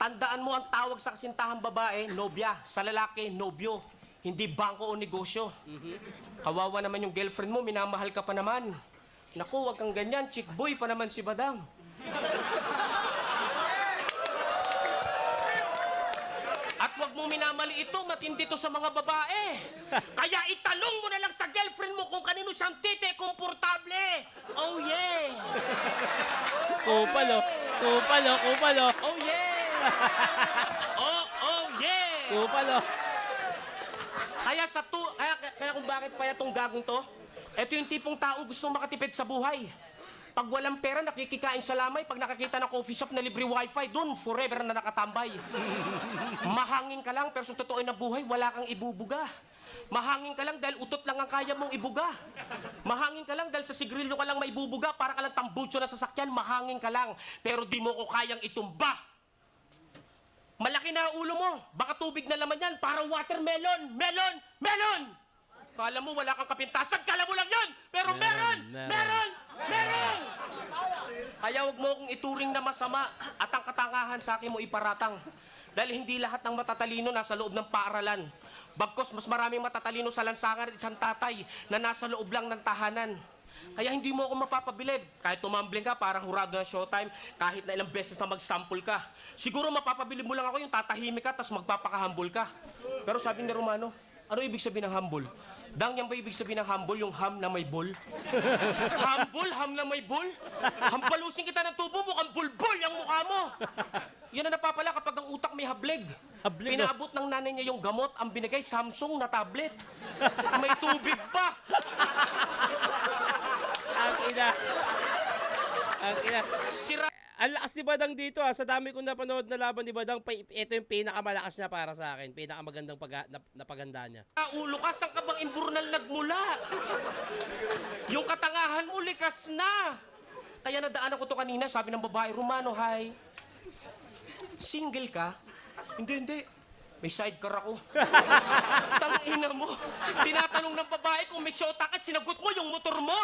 Tandaan mo, ang tawag sa kasintahang babae, nobya. Sa lalaki, nobyo. Hindi bangko o negosyo. Kawawa naman yung girlfriend mo, minamahal ka pa naman. Naku, wag kang ganyan, chick boy pa naman si Badang. At wag mo minamali ito, matindi to sa mga babae. Kaya itanong mo na lang sa girlfriend mo kung kanino siyang tite komportable. Oh yeah! Kupal, oh. Kupal, oh. Kupal, oh. Oh yeah! Oh yeah! Kupal, oh. Kaya kung bakit pa itong gagong to, ito yung tipong taong gustong makatipid sa buhay. Pag walang pera, nakikikain sa lamay. Pag nakakita ng coffee shop na libre wifi, dun forever na nakatambay. Mahangin ka lang, pero sa totoo na buhay, wala kang ibubuga. Mahangin ka lang dahil utot lang ang kaya mong ibuga. Mahangin ka lang dahil sa sigrilyo ka lang maibubuga, para ka lang tambutso na sasakyan, mahangin ka lang. Pero di mo ko kayang itumba. Malaki na ang ulo mo. Baka tubig na laman yan, parang watermelon. Melon! Melon! Kala mo wala kang kapintasan, kala mo lang yun! Pero Meron, meron! meron. Meron! Kaya huwag mo akong ituring na masama at ang katangahan sa akin mo iparatang. Dahil hindi lahat ng matatalino nasa loob ng paaralan. Bagkos, mas maraming matatalino sa lansangan at isang tatay na nasa loob lang ng tahanan. Kaya hindi mo ako mapapabilib. Kahit tumambling ka, parang hurado ng showtime, kahit na ilang beses na mag-sample ka. Siguro mapapabilib mo lang ako yung tatahimik ka, tapos magpapaka-humble ka. Pero sabi ni Romano, ano ibig sabihin ng humble? Dang, yan ba ibig sabihin ng humble? Yung ham na may bol? Humble? Ham na may bol? Hampalusin kita ng tubo mo, ang bulbol yung mukha mo. Yan ang napapala kapag ang utak may hableg. Hableg, Pinaabot ng nanay niya yung gamot, ang binigay Samsung na tablet. May tubig pa. Ang ina. Ang ina. Sira. Ang lakas ni Badang dito Sa dami kong napanood na laban ni Badang, ito yung pinakamalakas niya para sa akin. Pinakamagandang napaganda niya. Ulo ka, saan ka bang imburnal nagmula? Yung katangahan mo, likas na. Kaya nadaanan ko to kanina, sabi ng babae, Romano, hi. Single ka? Hindi. May sidecar ako. Tangina mo. Tinatanong ng babae kung may shota ka, sinagot mo yung motor mo.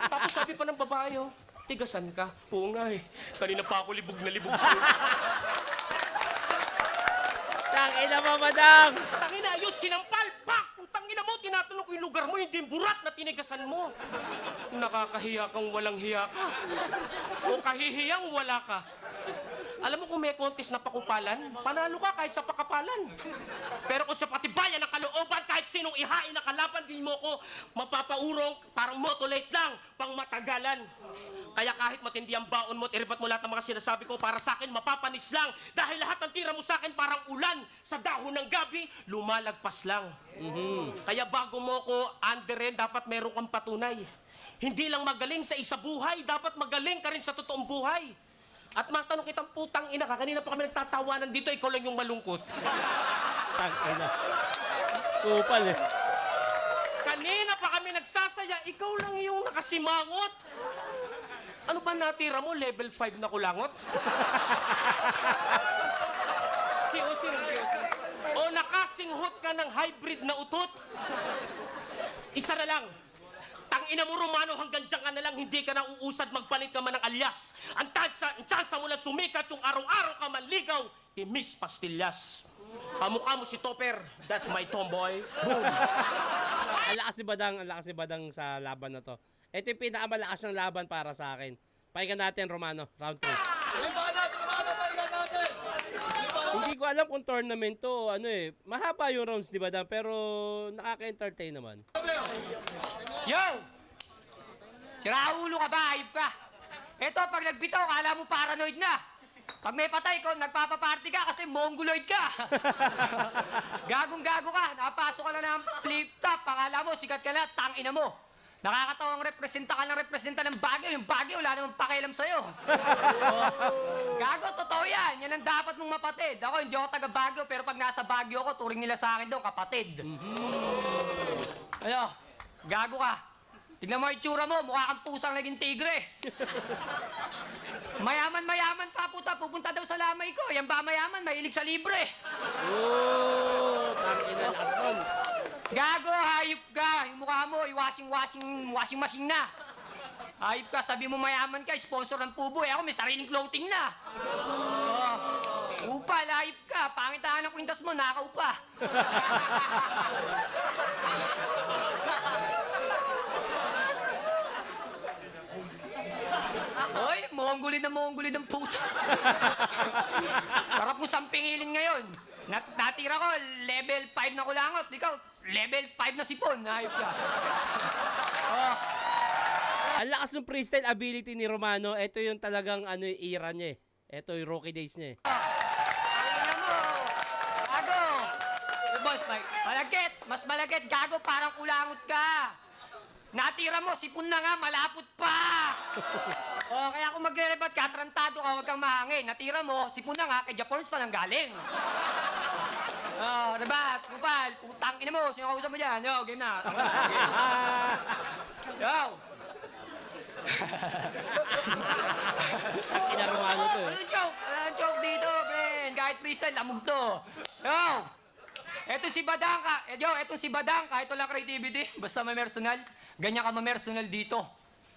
Tapos sabi pa ng babae, oh, tigasan ka. Oo nga eh. Kanina pa ako libog na libog sa'yo. Tangina mo, Badang! Tangina, ayos, sinampal! Pak! Tangina mo, tinatanong ko yung lugar mo, hindi yung burat na tinigasan mo. Nakakahiya kang walang hiya ka. O kahihiyang wala ka. Alam mo kung may contest na pakupalan, panalo ka kahit sa pakapalan. Pero kung sa patibayan ng kalooban, kahit sinong ihain na kalaban, di mo ko mapapaurong, parang motolate lang, pang matagalan. Kaya kahit matindi ang baon mo at iripat mo lahat ng mga sinasabi ko, para sa akin mapapanis lang. Dahil lahat ng tira mo sa akin parang ulan, sa dahon ng gabi, lumalagpas lang. Kaya bago mo ko anderin, dapat meron kang patunay. Hindi lang magaling sa isa buhay, dapat magaling ka rin sa totoong buhay. At matanong kitang putang ina ka, kanina pa kami nagtatawanan dito, ikaw lang yung malungkot. Tangina. Kupal eh. Kanina pa kami nagsasaya, ikaw lang yung nakasimangot. Ano ba natira mo? Level 5 na kulangot? Seriously. O nakasinghot ka ng hybrid na utot? Isa na lang. Tangina mo, Romano, hanggang dyan ka na lang, hindi ka na uusad, magpalit ka man ng alias. Ang tsansa mo na sumikat, yung araw-araw ka manligaw, kay Miss Pastillas. Kamukha mo si Topper, that's my tomboy. Boom! Ang lakas ni Badang sa laban na to. Ito yung pinakamalakas ng laban para sa akin. Pakinggan natin, Romano, round 3. Hindi ko alam kung tournament to, mahaba yung rounds ni Badang, pero nakaka-entertain naman. Yo! Siraulo ka ba? Ayop ka! Eto, pag nagbitaw, kala mo paranoid na. Pag may patay ko, nagpapaparty ka kasi mongoloid ka. Gagong-gago ka. Napasok ka na ng flip-top. Akala mo, sikat ka na, tangina mo. Nakakatawang representa ka ng Baguio. Yung Baguio, wala namang pakialam sa'yo. Gago, totoo yan. Yan ang dapat mong mapatid. Ako, hindi ako taga Baguio, pero pag nasa Baguio ako, turing nila sa akin doon, kapatid. Ano? Gago ka. Tignan mo yung itsura mo, mukha kang pusang naging tigre. Mayaman pa, puta. Pupunta daw sa lamay ko. Yan ba mayaman? Mahilig sa libre. Oh, tangina, lakas nun. Gago, hayop ka. Yung mukha mo, washing machine na. Hayop ka, sabi mo mayaman ka, sponsor ng Pubo. Ako may sariling clothing na. Upal, hayop ka. Pangitaan ng kwintas mo, nakaupa. Hoy, monggulid ng puta. Sarap mo sampingilin ngayon. Natira ko, level 5 na kulangot. Ikaw, level 5 na sipon. Hayop ka. Ang lakas ng freestyle ability ni Romano. Ito yung talagang era niya eh. Ito yung rookie days niya eh. Alam mo, gago. Boss, mas malagkit. Gago, parang kulangot ka. Natira mo, sipon na nga, malapot pa. Kaya kung magre-rebat ka, trantado ka, huwag kang mahangin. Natira mo, sipon na nga, kay Japons pa nang galing. Rebat, kupal, putang ina mo, sino kausap mo dyan? Yo, game na. Yo! Ina Romano to eh. Ano joke? Ano joke dito, friend? Kahit freestyle, lamog to. Yo! Eto si Badang ka. Etong si Badang, kahit wala creativity, basta may personal. Ganyan ka ma-personal dito.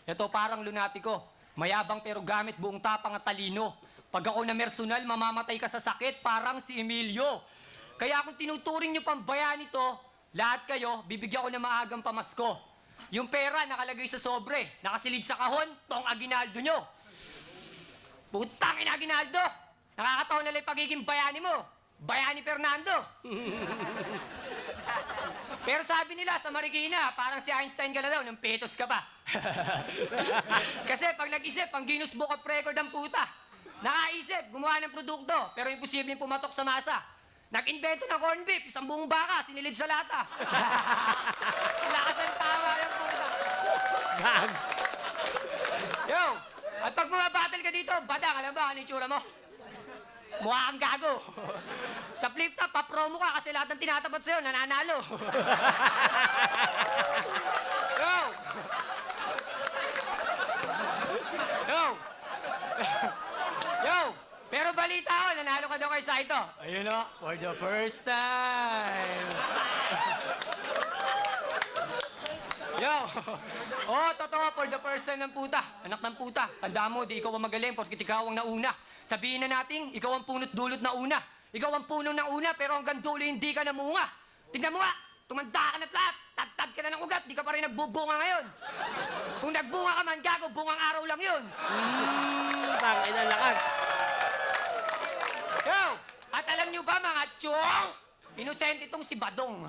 Ito parang lunatiko. Mayabang pero gamit buong tapang at talino. Pag ako na personal, mamamatay ka sa sakit, parang si Emilio. Kaya kung tinuturing nyo pang bayani to, lahat kayo, bibigyan ko na maagang pamasko. Yung pera nakalagay sa sobre, nakasilid sa kahon, tong aginaldo nyo. Putang ina aginaldo! Nakakatawa na lang yung pagiging bayani mo. Bayani Fernando. Pero sabi nila sa Marikina, parang si Einstein ka na daw, ng petos ka pa. Kasi pag nag-isip, ang Guinness Book of Record ang puta. Nakaisip, gumawa ng produkto, pero imposibleng pumatok sa masa. Nag-invento ng corned beef, isang buong baka, sinilid sa lata. Lakas ang tawa ng puta. Gag. Yo, at pag bumabattle ka dito, Badang, alam ba ano yung tsura mo? Mukha kang gago. Sa flip top, pa-promo ka kasi lahat ng tinatapat sa'yo, nananalo. Yo! Yo! Yo! Pero balita ko, nanalo ka daw kay Saito. Ayun o, for the first time. Yo! Oh, totoo, for the first time ng puta. Anak ng puta, tanda mo, di ikaw ang magaling porkit ikaw ang nauna. Sabihin na natin, ikaw ang punot dulot na una. Ikaw ang puno na una, pero hanggang dulo hindi ka namunga. Tingnan mo nga, tumanda ka na't lahat. Tad-tad ka na ng ugat, di ka pa rin nagbubunga ngayon. Kung nagbunga ka man, gago, bungang araw lang yun. Tangin ang lakas. Yo! At alam nyo ba mga tiyong? Inosente itong si Badong.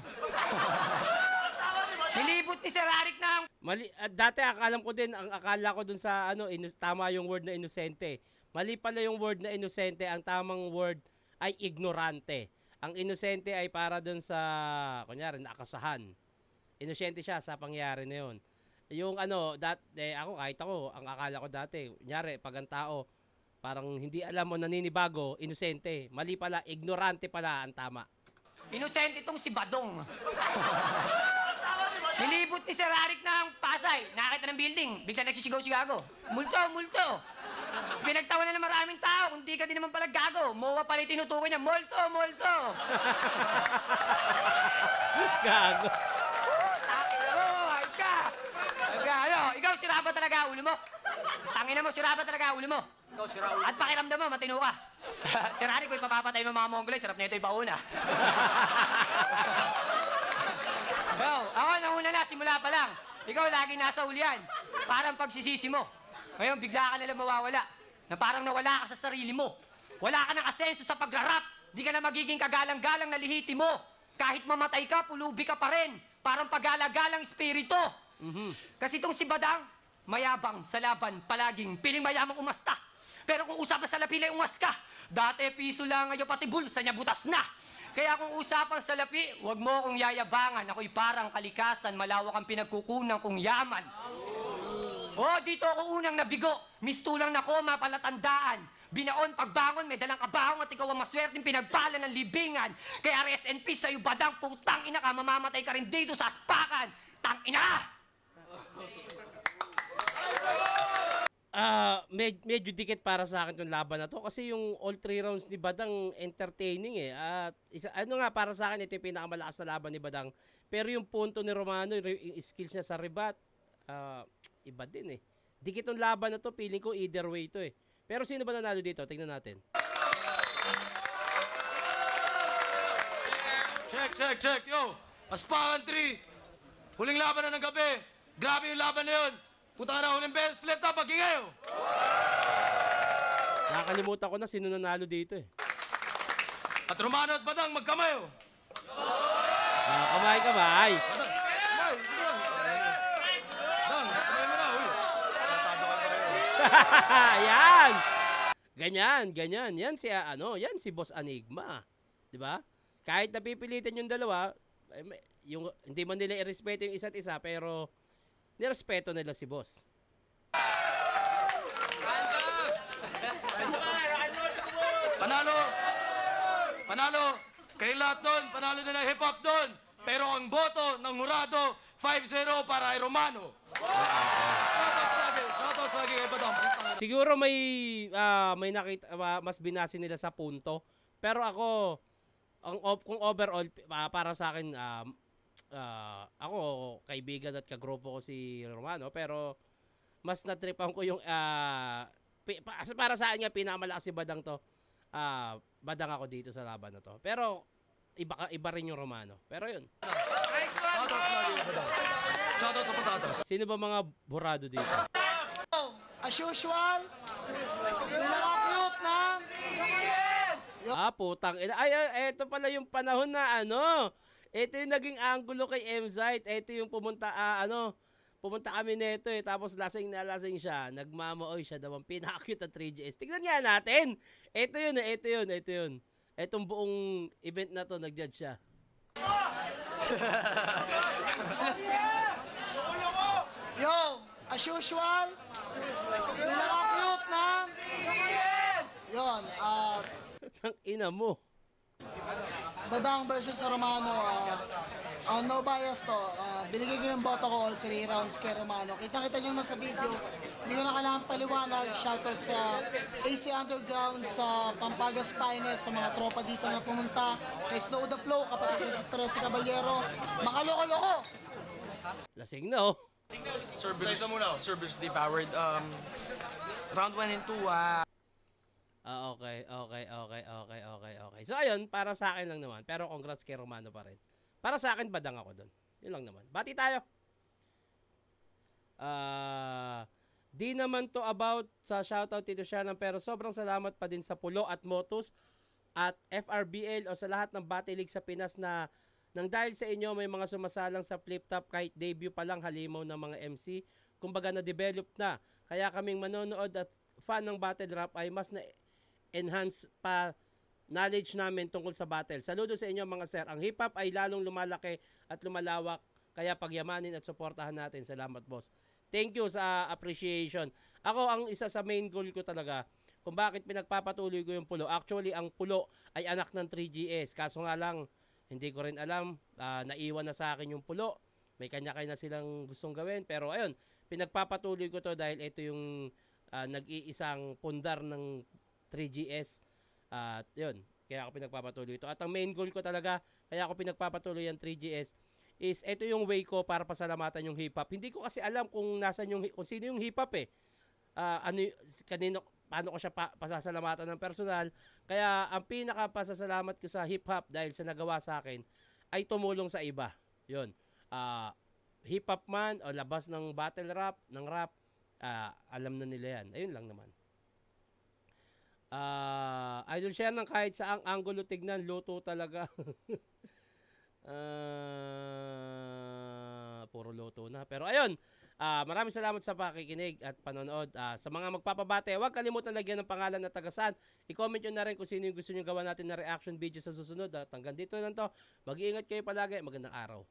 Nilibot ni Sir Arik ng... Mali, dati akalam ko din, ang akala ko dun sa ano, tama yung word na inosente. Mali pala yung word na inosente, ang tamang word ay ignorante. Ang inosente ay para dun sa, kunyari, nakasahan. Inosente siya sa pangyari na yun. Yung ano, kahit ako, ang akala ko dati, kunyari, pag ang tao, parang hindi alam mo, naninibago, inosente. Mali pala, ignorante pala ang tama. Inosente itong si Badong. Nilibot ni Sir Arik ng Pasay. Nakakita ng building. Bigla nagsisigaw-sigago. Multo, multo. Pinagtawa na ng maraming tao. Kung di ka din naman pala gago. Mowa pala tinutukoy niya. Multo, multo. Gago. Ay ka. Ano, ikaw siraba talaga ulo mo. Tangina mo, siraba talaga ulo mo. Ikaw siraba. At pakiramdam mo, matino ka. Sir Arik, kung ipapapatay mo mga Mongoloid, sarap na ito ipauna. Yo, ako nauna na, simula pa lang. Ikaw lagi nasa ulian. Parang pagsisisi mo. Ngayon, bigla ka nalang mawawala. Na parang nawala ka sa sarili mo. Wala ka ng asenso sa pagrarap. Di ka na magiging kagalang-galang na lihiti mo. Kahit mamatay ka, pulubi ka pa rin. Parang paggalagalang espiritu. Kasi itong si Badang, mayabang sa laban, palaging piling mayamang umasta. Pero kung usapan sa lapi, ungas ka. Dati piso lang, ngayon pati bulsa niya butas na. Kaya kung usapan sa lapi, huwag mo akong yayabangan. Ako'y parang kalikasan, malawak ang pinagkukunan kong yaman. Oh, dito ako unang nabigo. Mistulang na koma, palatandaan. Binaon, pagbangon, may dalang kabahong at ikaw ang maswerteng pinagpala ng libingan. Kaya rest in peace sa'yo, Badang, putang ina ka, mamamatay ka rin dito sa aspakan. Tang ina ka! Medyo dikit para sa akin yung laban na to kasi yung all 3 rounds ni Badang entertaining eh. At para sa akin ito yung pinakamalakas na laban ni Badang. Pero yung punto ni Romano, yung skills niya sa rebat, iba din eh. Dikit yung laban na to, feeling ko either way to eh. Pero sino ba nanalo dito? Tingnan natin. Check. Yo, Aspakan 3. Huling laban na ng gabi. Grabe yung laban na yun. Punta ka na huling beses, flip top, pag-ingayo. Nakakalimutan ko na sino nanalo dito eh. At Romano at Badang, magkamayo. Kamay. Kamay, sige lang. Badang, kamay mo na, uy. Yan. Ganyan. Yan si Boss Enigma. 'Di ba? Kahit napipilitan yung dalawa, hindi man nila irespeto yung isa't isa, pero nirespeto nila si Boss. Panalo. Kayo lahat doon, panalo na ng hip-hop doon. Pero ang boto ng Murado, 5-0 para kay Romano. Shoutout sa akin kay Badang. Siguro may nakita, mas binasi nila sa punto. Pero ako, Kung overall, para sa akin, ako, kaibigan at kagrupo ko si Romano, pero mas natripan ko yung, para sa akin nga, pinakamalakas si Badang to. Badang ako dito sa laban na to. Pero, iba rin yung Romano. Pero yun. Shoutout sa patatas. Sino ba mga burado dito? As usual, pinaka-cute ng Putang ina. Eto pala yung panahon na ito yung naging angulo kay M-Zite. Ito yung pumunta kami neto tapos lasing na lasing siya. Nagmamooy siya daw ang pinaka-cute na 3GS. Tignan nga natin. Ito yun. Etong buong event na to, nag-judge siya. Yo, as usual, pinaka-cute ng Yon, Ang ina mo. Badang versus Romano, no bias to. Binigay ko yung boto ko all 3 rounds kay Romano. Kita-kita nyo naman sa video, hindi ko na kailangan paliwanag. Shoutout sa AC Underground, sa Pampagas Finest, sa mga tropa dito na pumunta, kay Slow the Flow, kapatid ko si Teresa Caballero, mga loko-loko. Lasing na Cerberus devoured. Round 1 and 2, Okay. So ayun, para sa akin lang naman. Pero congrats kay Romano pa rin. Para sa akin, badang ako doon. Yun lang naman. Bati tayo. Di naman to about sa shoutout Tito Shannon, pero sobrang salamat pa din sa Pulo at Motus at FRBL o sa lahat ng Battle League sa Pinas na nang dahil sa inyo may mga sumasalang sa flip top kahit debut pa lang halimaw ng mga MC. Kumbaga na-develop na. Kaya kaming manonood at fan ng battle rap ay mas na-enhance pa knowledge namin tungkol sa battle. Saludo sa inyo mga sir. Ang hip-hop ay lalong lumalaki at lumalawak. Kaya pagyamanin at suportahan natin. Salamat boss. Thank you sa appreciation. Ako ang isa sa main goal ko talaga kung bakit pinagpapatuloy ko yung Pulo. Actually, ang Pulo ay anak ng 3GS. Kaso nga lang, hindi ko rin alam. Naiwan na sa akin yung Pulo. May kanya-kanya silang gustong gawin. Pero ayun, pinagpapatuloy ko to dahil ito yung nag-iisang pundar ng 3GS. Yun, kaya ako pinagpapatuloy ito. At ang main goal ko talaga, kaya ako pinagpapatuloy ang 3GS, is ito yung way ko para pasalamatan yung hip-hop. Hindi ko kasi alam kung sino yung hip-hop paano ko siya pasasalamatan ng personal. Kaya ang pinaka-pasasalamat ko sa hip-hop dahil sa nagawa sa akin, ay tumulong sa iba. Yun. Hip-hop man o labas ng battle rap, ng rap, alam na nila yan. Ayun lang naman. Idol share ng kahit saang angulo tignan, luto talaga. Puro luto na. Pero ayun, maraming salamat sa pakikinig at panonood. Sa mga magpapabate, huwag kalimutan lagyan ng pangalan at tagasan. I-comment nyo na rin kung sino yung gusto nyo gawa natin na reaction video sa susunod. At hanggang dito lang to. Mag-iingat kayo palagi. Magandang araw.